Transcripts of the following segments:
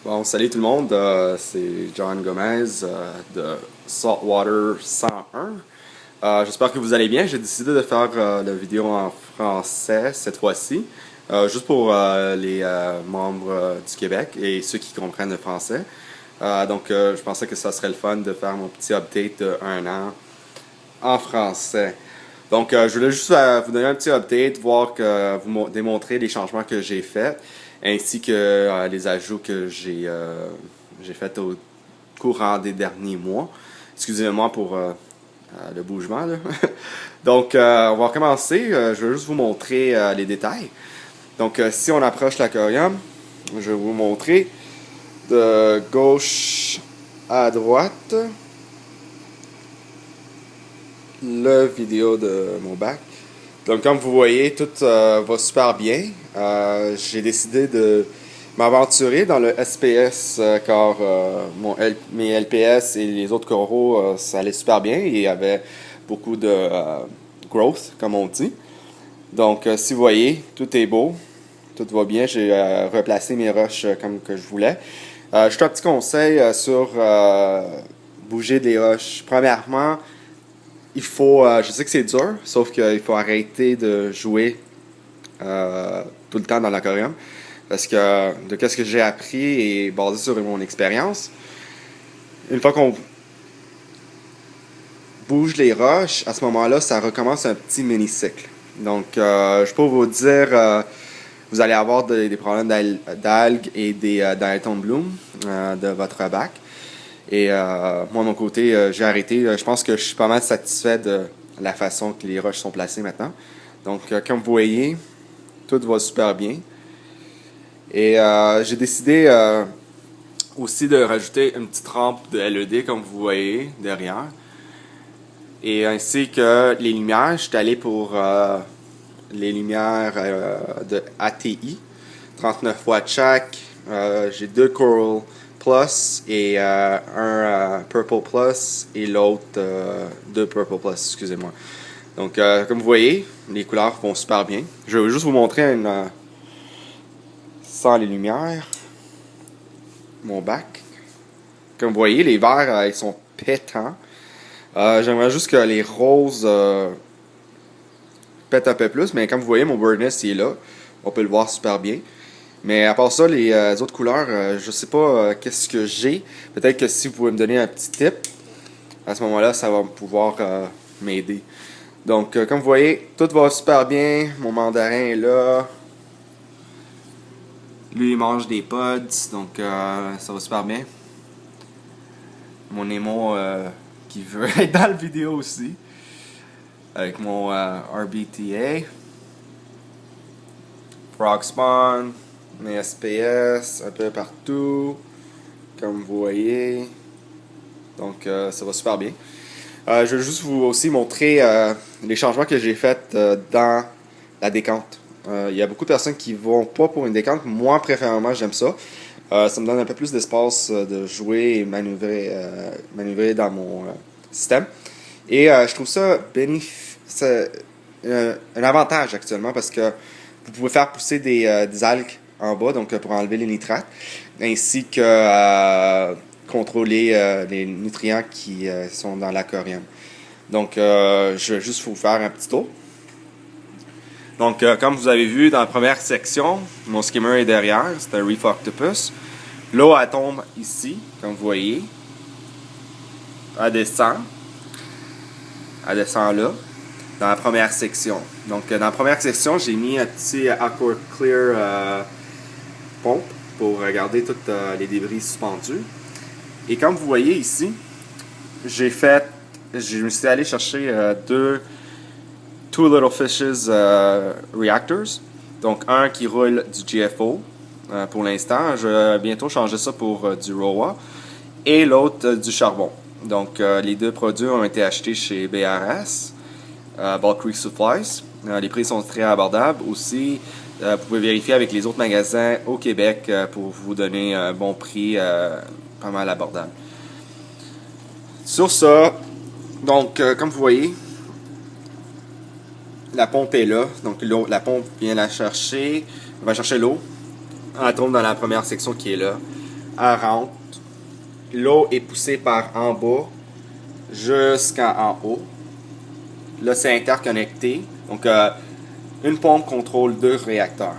Bon, salut tout le monde, c'est John Gomez de Saltwater 101. J'espère que vous allez bien. J'ai décidé de faire la vidéo en français cette fois-ci, juste pour les membres du Québec et ceux qui comprennent le français. Je pensais que ça serait le fun de faire mon petit update de 1 an en français. Je voulais juste vous donner un petit update, voir que vous démontrer les changements que j'ai faits, ainsi que les ajouts que j'ai faits au courant des derniers mois. Excusez-moi pour le bougement, là. On va commencer. Je vais juste vous montrer les détails. Si on approche l'aquarium, je vais vous montrer de gauche à droite la vidéo de mon bac. Donc, comme vous voyez, tout va super bien. J'ai décidé de m'aventurer dans le SPS car mes LPS et les autres coraux, ça allait super bien. Il y avait beaucoup de growth, comme on dit. Si vous voyez, tout est beau, tout va bien. J'ai replacé mes roches comme que je voulais. Juste un petit conseil sur bouger des roches. Premièrement, je sais que c'est dur, sauf qu'il faut arrêter de jouer tout le temps dans l'aquarium. Parce que de ce que j'ai appris et basé sur mon expérience, une fois qu'on bouge les roches, à ce moment-là, ça recommence un petit mini-cycle. Je peux vous dire, vous allez avoir des problèmes d'algues et des diatom bloom de votre bac. Moi, de mon côté, j'ai arrêté. Je pense que je suis pas mal satisfait de la façon que les roches sont placées maintenant. Comme vous voyez, tout va super bien. J'ai décidé aussi de rajouter une petite rampe de LED, comme vous voyez, derrière. Et ainsi que les lumières, je suis allé pour les lumières de ATI, 39 watts chaque. J'ai 2 Coral Plus et un Purple Plus et l'autre 2 Purple Plus, excusez-moi. Comme vous voyez, les couleurs vont super bien. Je vais juste vous montrer sans les lumières mon bac. Comme vous voyez, les verts, ils sont pétants. J'aimerais juste que les roses pètent un peu plus, mais comme vous voyez, mon Birdnest il est là. On peut le voir super bien. Mais à part ça, les autres couleurs, je sais pas qu'est-ce que j'ai. Peut-être que si vous pouvez me donner un petit tip, à ce moment-là, ça va pouvoir m'aider. Comme vous voyez, tout va super bien. Mon mandarin est là. Lui, il mange des pods, ça va super bien. Mon Nemo qui veut être dans la vidéo aussi. Avec mon RBTA. Frog Spawn. Mes SPS un peu partout, comme vous voyez. Ça va super bien. Je vais juste vous aussi montrer les changements que j'ai faits dans la décante. Il y a beaucoup de personnes qui vont pas pour une décante. Moi, préférément, j'aime ça. Ça me donne un peu plus d'espace de jouer et manœuvrer dans mon système. Je trouve ça c'est un avantage actuellement parce que vous pouvez faire pousser des algues en bas, pour enlever les nitrates, ainsi que contrôler les nutriments qui sont dans l'aquarium. Je vais juste vous faire un petit tour. Comme vous avez vu dans la première section, mon skimmer est derrière, c'est un Reef Octopus. L'eau, elle tombe ici, comme vous voyez. Elle descend là, dans la première section. Dans la première section, j'ai mis un petit Aqua Clear pompe pour garder tous les débris suspendus. Et comme vous voyez ici, je me suis allé chercher deux Two Little Fishes reactors. Donc un qui roule du GFO pour l'instant. Je vais bientôt changer ça pour du ROA. Et l'autre du charbon. Les deux produits ont été achetés chez BRS, Bulk Creek Supplies. Les prix sont très abordables. Aussi, vous pouvez vérifier avec les autres magasins au Québec pour vous donner un bon prix pas mal abordable. Sur ça, comme vous voyez, la pompe est là. La pompe vient va chercher l'eau. Elle tombe dans la première section qui est là. elle rentre. L'eau est poussée par en bas jusqu'en haut. Là, c'est interconnecté. Donc, une pompe contrôle 2 réacteurs.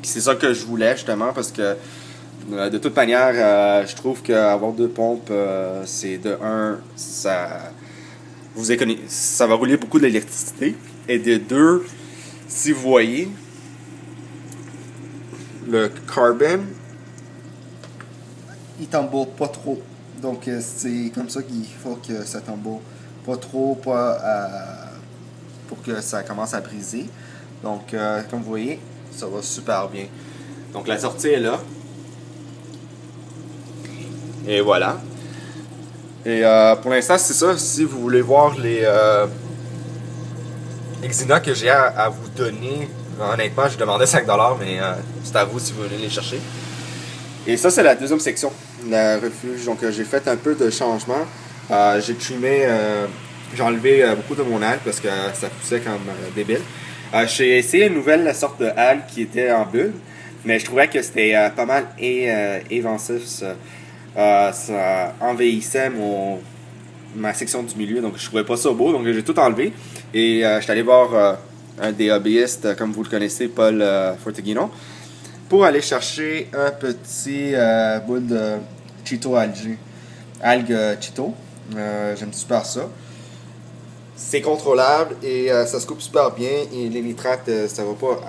C'est ça que je voulais justement parce que de toute manière, je trouve qu'avoir 2 pompes, c'est de un, ça va rouler beaucoup d'électricité. Et de deux, si vous voyez, le carbone, il tamboure pas trop. Donc c'est comme ça qu'il faut que ça tamboure pas trop, pour que ça commence à briser. Donc comme vous voyez, ça va super bien. Donc la sortie est là. Et voilà. Et pour l'instant, c'est ça. Si vous voulez voir les Xena que j'ai à vous donner, honnêtement, je demandais 5$, mais c'est à vous si vous voulez les chercher. Et ça, c'est la deuxième section, la refuge. Donc, j'ai fait un peu de changement. J'ai trimé, j'ai enlevé beaucoup de mon algue parce que ça poussait comme débile. J'ai essayé une nouvelle sorte de algue qui était en bulle, mais je trouvais que c'était pas mal évasif. Ça envahissait ma section du milieu, donc je trouvais pas ça beau, donc j'ai tout enlevé. Et je suis allé voir un des hobbyistes, comme vous le connaissez, Paul Forteguino, pour aller chercher un petit bout de Cheeto algue Cheeto. J'aime super ça. C'est contrôlable et ça se coupe super bien. Et les nitrates, ça va pas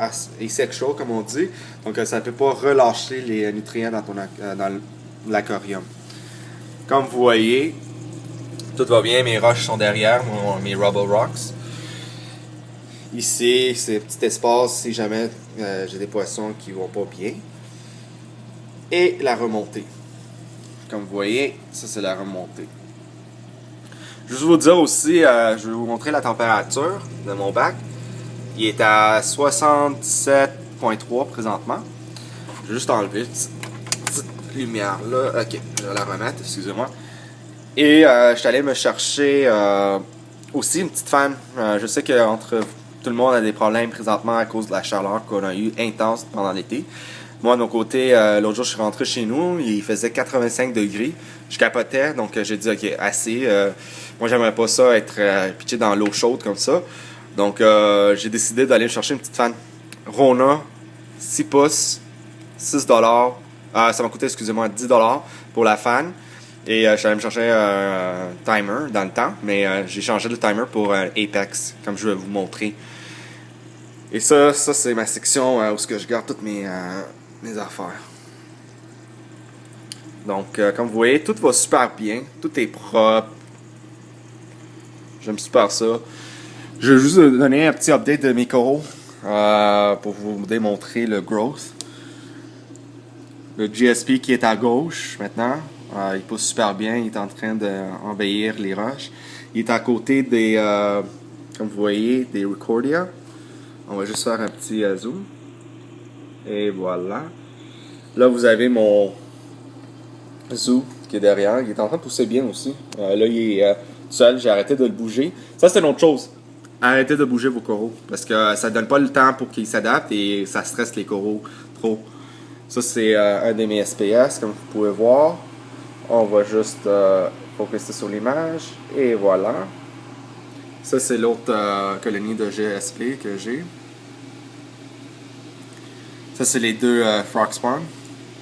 asexual comme on dit. Donc ça ne peut pas relâcher les nutriments dans l'aquarium. Comme vous voyez, tout va bien. Mes roches sont derrière, mes Rubble Rocks. Ici, c'est un petit espace si jamais j'ai des poissons qui vont pas bien. Et la remontée. Comme vous voyez, ça c'est la remontée. Juste vous dire aussi, je vais vous montrer la température de mon bac. Il est à 77,3 présentement. Je vais juste enlever une petite lumière là. Ok, je vais la remettre, excusez-moi. Et je suis allé me chercher aussi une petite fan. Je sais qu'entre tout le monde a des problèmes présentement à cause de la chaleur qu'on a eu intense pendant l'été. Moi, de mon côté, l'autre jour, je suis rentré chez nous, il faisait 85 degrés. Je capotais, donc j'ai dit, ok, assez. Moi, j'aimerais pas ça être pitché dans l'eau chaude comme ça. Donc, j'ai décidé d'aller chercher une petite fan Rona, 6 pouces, 6$. Ça m'a coûté, excusez-moi, 10$ pour la fan. Et je suis allé me chercher un timer dans le temps, mais j'ai changé le timer pour un Apex, comme je vais vous montrer. Et ça c'est ma section où je garde toutes mes affaires. Donc, comme vous voyez, tout va super bien. Tout est propre. J'aime super ça. Je vais juste vous donner un petit update de mes coraux pour vous démontrer le growth. Le GSP qui est à gauche maintenant, il pousse super bien. Il est en train d'envahir les roches. Il est à côté des, comme vous voyez, des Recordia. On va juste faire un petit zoom. Et voilà. Là, vous avez mon zoo qui est derrière. Il est en train de pousser bien aussi. Là, il est seul. J'ai arrêté de le bouger. Ça, c'est une autre chose. Arrêtez de bouger vos coraux. Parce que ça ne donne pas le temps pour qu'ils s'adaptent et ça stresse les coraux trop. Ça, c'est un de mes SPS, comme vous pouvez voir. On va juste focuser sur l'image. Et voilà. Ça, c'est l'autre colonie de GSP que j'ai. Ça, c'est les deux frog spawn.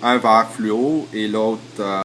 Un vert fluo et l'autre